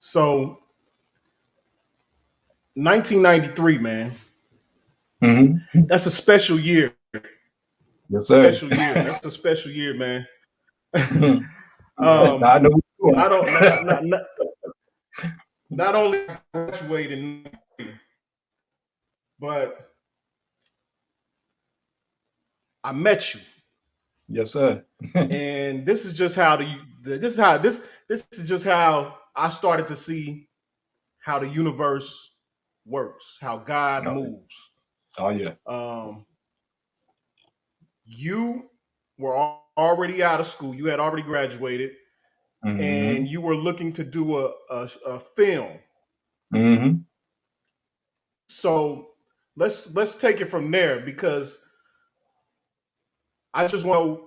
So 1993, man. Mm-hmm. That's a special year. Yes, sir. Special year. That's a special year, man. I know. I don't not only graduating, but I met you. Yes, sir. And this is just how this is just how I started to see how the universe works, how God moves. Oh yeah. You were already out of school. You had already graduated, and you were looking to do a film. Mm-hmm. So let's take it from there, because I just want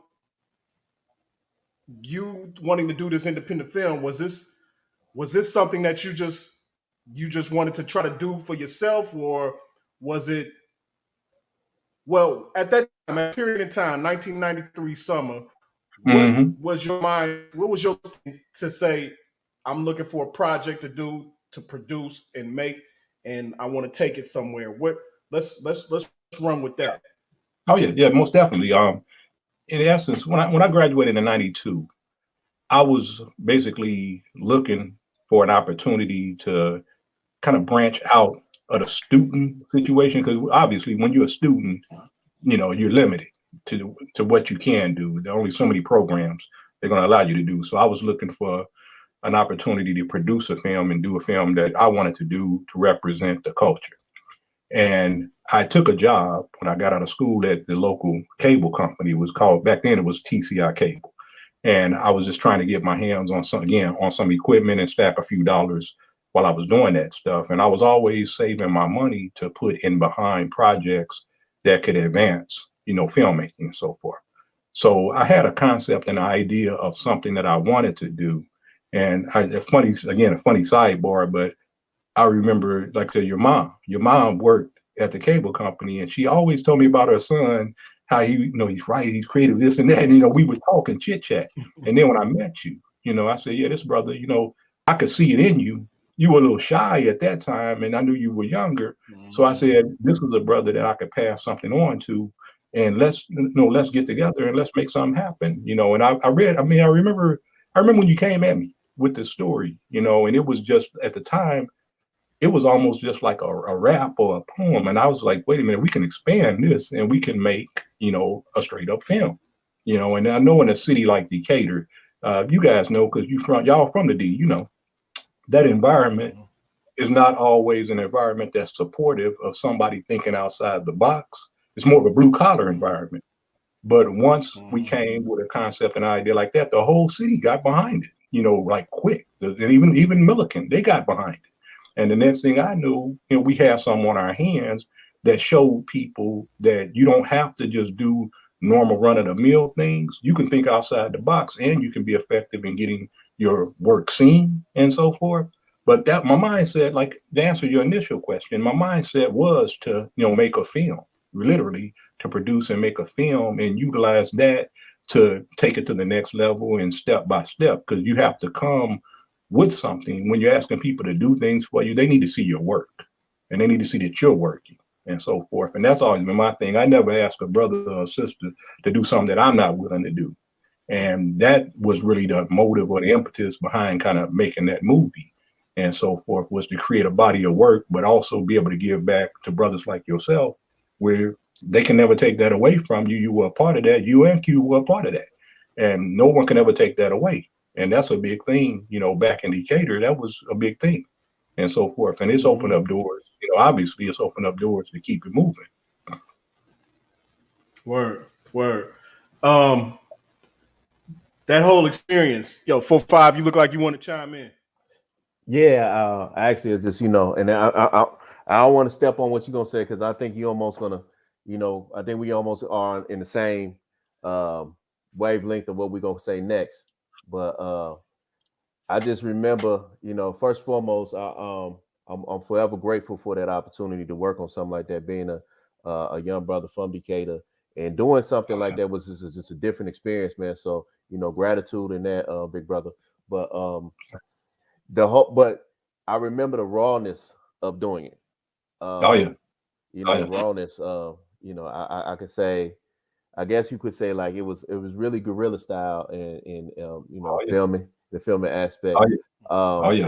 you wanting to do this independent film. Was this something that you just wanted to try to do for yourself, or was it, well, at that time, at period in time, 1993 summer, what was your mind? What was your to say? I'm looking for a project to do, to produce and make, and I want to take it somewhere. What? Let's run with that. Oh yeah, most definitely. In essence, when I graduated in '92, I was basically looking for an opportunity to kind of branch out of the student situation, because obviously when you're a student, you're limited to what you can do. There are only so many programs they're going to allow you to do. So I was looking for an opportunity to produce a film and do a film that I wanted to do to represent the culture. And I took a job when I got out of school at the local cable company. It was called, back then it was TCI Cable. And I was just trying to get my hands on some equipment and stack a few dollars while I was doing that stuff. And I was always saving my money to put in behind projects that could advance, filmmaking and so forth. So I had a concept and an idea of something that I wanted to do. And a funny sidebar, but I remember, like I said, your mom worked at the cable company, and she always told me about her son, how he's right, he's creative, this and that. And, we would talk and chit chat. And then when I met you, I said, yeah, this brother, I could see it in you. You were a little shy at that time, and I knew you were younger. So I said, this was a brother that I could pass something on to, and let's get together and let's make something happen. And I remember when you came at me with the story, and it was just, at the time, it was almost just like a rap or a poem. And I was like, wait a minute, we can expand this and we can make, a straight up film, and I know in a city like Decatur, you guys know, because y'all from the D, that environment is not always an environment that's supportive of somebody thinking outside the box. It's more of a blue collar environment. But once we came with a concept and idea like that, the whole city got behind it, like quick. And even Milliken, they got behind it. And the next thing I knew, we have some on our hands that showed people that you don't have to just do normal run of the mill things. You can think outside the box, and you can be effective in getting your work seen and so forth. But that, my mindset, like to answer your initial question, my mindset was to, make a film, literally to produce and make a film and utilize that to take it to the next level and step by step, because you have to come with something. When you're asking people to do things for you, they need to see your work, and they need to see that you're working and so forth. And that's always been my thing. I never ask a brother or a sister to do something that I'm not willing to do. And that was really the motive or the impetus behind kind of making that movie and so forth, was to create a body of work, but also be able to give back to brothers like yourself, where they can never take that away from you. You were a part of that. You and Q were a part of that. And no one can ever take that away. And that's a big thing, back in Decatur, that was a big thing and so forth. And it's opened up doors, obviously it's opened up doors to keep it moving. Word. That whole experience, 4-5, you look like you want to chime in. Yeah, actually, it's just, and I don't want to step on what you're going to say, because I think you're almost going to, I think we almost are in the same wavelength of what we're going to say next. But I just remember, first and foremost, I'm forever grateful for that opportunity to work on something like that, being a young brother from Decatur, and doing something like that was just a different experience, man. So, gratitude in that, big brother. But the whole, but I remember the rawness of doing it. Oh yeah. You know, Oh the yeah. rawness. You know, I could say, I guess you could say like it was really guerrilla style and you know, Oh yeah. the filming aspect. Oh yeah. Oh yeah.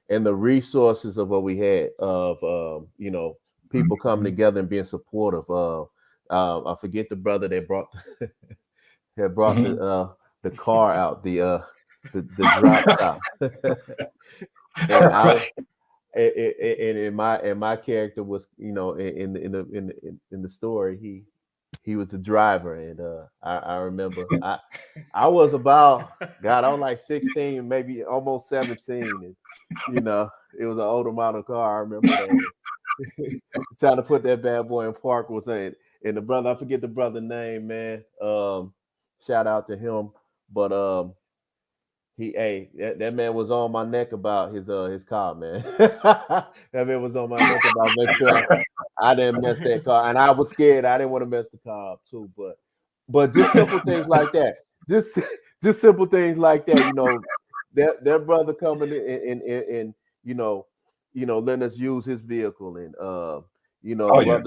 And the resources of what we had of you know, people coming Mhm. together and being supportive. I forget the brother that brought that brought Mhm. the car out, the drop top. And I Right. and my character was, you know, in the story, he was the driver, and I remember I was about, God, I was like 16, maybe almost 17, and you know, it was an older model car. I remember that. Trying to put that bad boy in park was saying, and the brother, I forget the brother name, man. Shout out to him, but that man was on my neck about his car, man. That man was on my neck about make sure I didn't mess that car, and I was scared. I didn't want to mess the car up too, but just simple things like that, just just simple things like that. You know, that brother coming in and you know, letting us use his vehicle, and you know, Oh yeah.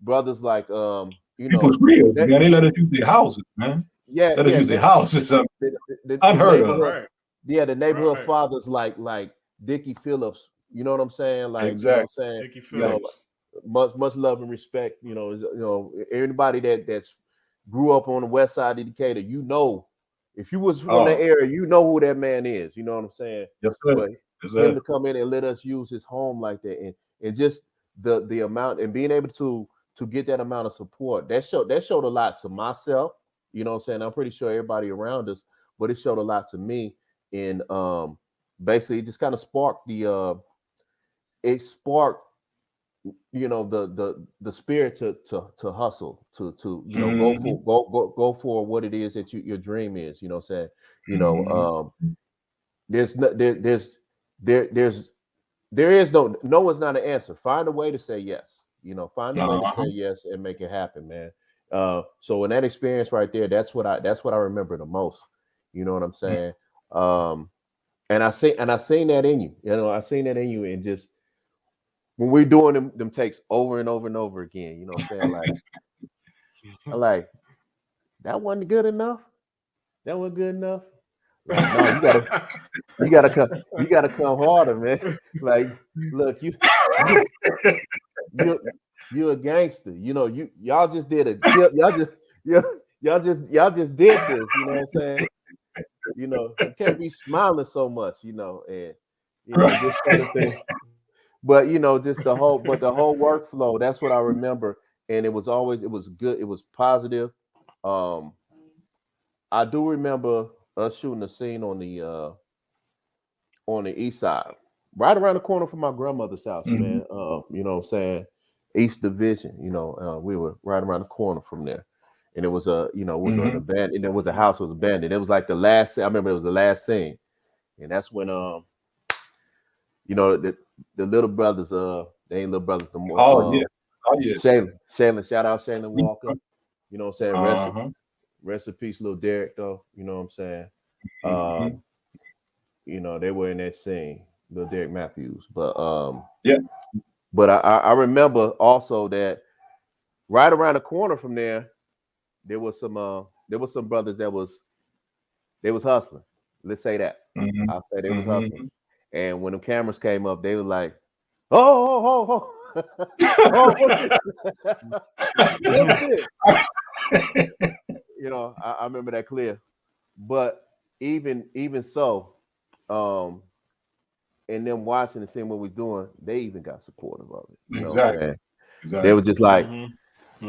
brothers like you People's know, real, that, man. They let us use their houses, man. yeah, Let us yeah, use their houses. Something the unheard of. neighborhood, Right. yeah, the neighborhood Right. fathers like Dickie Phillips. You know what I'm saying? Like, you know what I'm Exactly. saying? Dickie You know, Phillips. much love and respect. You know, anybody that's grew up on the west side of Decatur, you know, if you was from that Oh, area, you know who that man is. You know what I'm saying? yes, sir. But Yes, him sir. to come in and let us use his home like that, and just the amount, and being able to get that amount of support, that showed a lot to myself. You know what I'm saying? I'm pretty sure everybody around us, but it showed a lot to me. And basically it just kind of sparked it sparked, you know, the spirit to hustle, to you know, Mhm. go for what it is that your dream is. You know what I'm saying? You know, Mhm. there's no, there's there is no one's not an answer. Find a way to say yes. You know, find a way to say Uh-huh. yes and make it happen, man. So in that experience right there, that's what I remember the most. You know what I'm saying? Um, and I seen that in you. You know, I seen that in you, and just when we're doing them takes over and over and over again. You know what I'm saying? Like, I like, that wasn't good enough. That wasn't good enough. Like, no, you gotta come harder, man. Like, look, you you you a gangster. You know, y'all just did y'all just did this. You know what I'm saying? You know, you can't be smiling so much. You know, and you know, Right. just certain things. But you know, just the whole workflow. That's what I remember, and it was good. It was positive. Um, I do remember us shooting a scene on the east side, right around the corner from my grandmother's house, Mhm. man. You know what I'm saying? East Division, you know, we were right around the corner from there. And it was a, you know, it was an Mhm. abandoned, and there was a house that was abandoned. It was like the last, I remember it was the last scene. And that's when you know, the little brothers, they ain't little brothers no more. Oh yeah. Oh yeah. Shaylin, shout out Shaylin Walker. You know what I'm saying? Uh-huh. Rest in peace, little Derek, though. You know what I'm saying? Mhm. You know, they were in that scene, little Derek Matthews. Yeah. But I remember also that right around the corner from there, there was some brothers they was hustling. Let's say that. Mhm. I'll say they was hustling. Mhm. And when the cameras came up, they were like, oh, oh, what's this? What's this? You know, I remember that clear. But even so, um, and them watching and seeing what we're doing, they even got supportive of it. You know what I'm Exactly. saying? They were Exactly. just like, Hmm.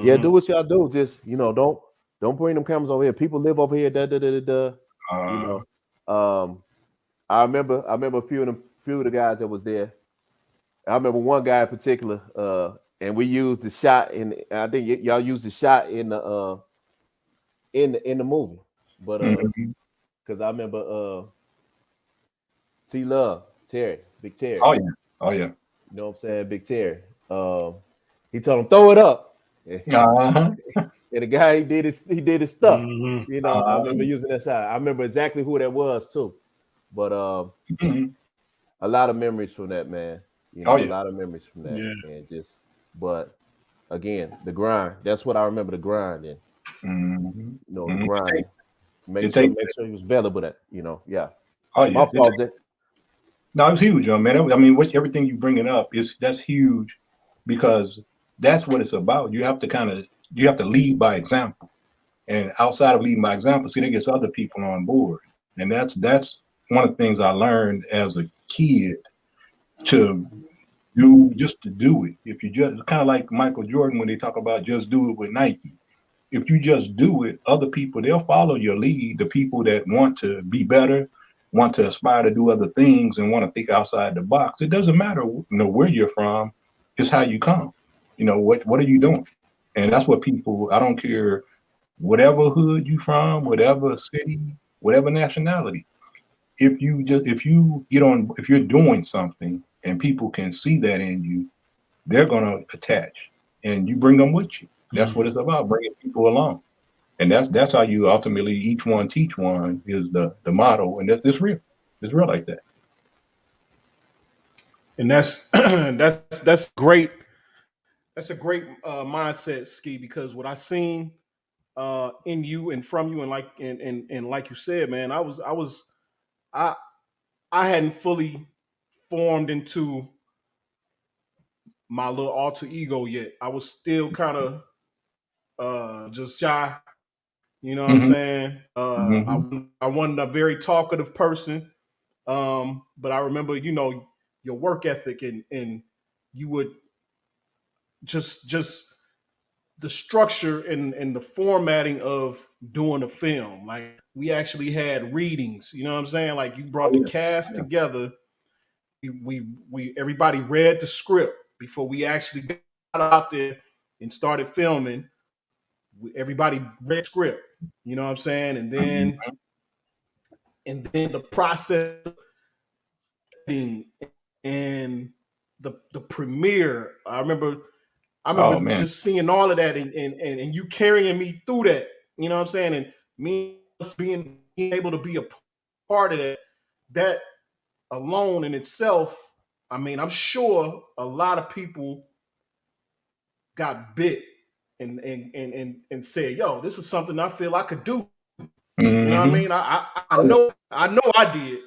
yeah, Hmm. do what y'all do. Just, you know, don't bring them cameras over here. People live over here. Da da da da da. You Uh, know. I remember few of the guys that was there. I remember one guy in particular. And we used the shot in. I think y'all used the shot in the movie. But mhm. because I remember T Love Terry, Big Terry. Oh yeah. Oh yeah. You know what I'm saying, Big Terry. He told him throw it up. Uh-huh. And the guy he did his stuff. Hmm. You know, I Uh-huh. remember using that shot. I remember exactly who that was too. But Mhm. a lot of memories from that, man. You Oh know, a yeah. lot of memories from that, Yeah. and just, but again, the grind. That's what I remember. The grind, and Mm-hmm. you know, the Mm-hmm. grind. It take, Make sure he was available. That, you know, yeah. oh yeah. My fault, Jay. No, it's huge, young man. I mean, what everything you bringing up is that's huge because that's what it's about. You have to you have to lead by example, and outside of leading by example, see, that gets other people on board, and that's one of the things I learned as a kid to do, just to do it. If you just kind of like Michael Jordan when they talk about just do it with Nike. If you just do it, other people, they'll follow your lead. The people that want to be better, want to aspire to do other things, and want to think outside the box. It doesn't matter, where you're from. It's how you come. What are you doing? And that's what people. I don't care whatever hood you from, whatever city, whatever nationality. If you're doing something and people can see that in you, they're gonna attach, and you bring them with you. That's what it's about, bringing people along. And that's how you ultimately each one teach one is the motto, and it's real. It's real like that. And that's that's great. That's a great mindset, Ski, because what I seen in you and from you, and like you said, man, I I hadn't fully formed into my little alter ego yet. I was still kind of just shy. You know what I'm Mm-hmm. saying? Mm-hmm. I wasn't a very talkative person, but I remember, your work ethic, and you would just the structure and the formatting of doing a film. Like, we actually had readings. You know what I'm saying? Like, you brought Oh the yeah. cast Yeah. together. We everybody read the script before we actually got out there and started filming. Everybody read script. You know what I'm saying? And then Mm-hmm. the process and the premiere. I Oh remember man. just seeing all of that, and you carrying me through that. You know what I'm saying? And me being able to be a part of that alone in itself. I mean, I'm sure a lot of people got bit and said, "Yo, this is something I feel I could do." You know what I Mm-hmm. mean? I Oh yeah. know I did.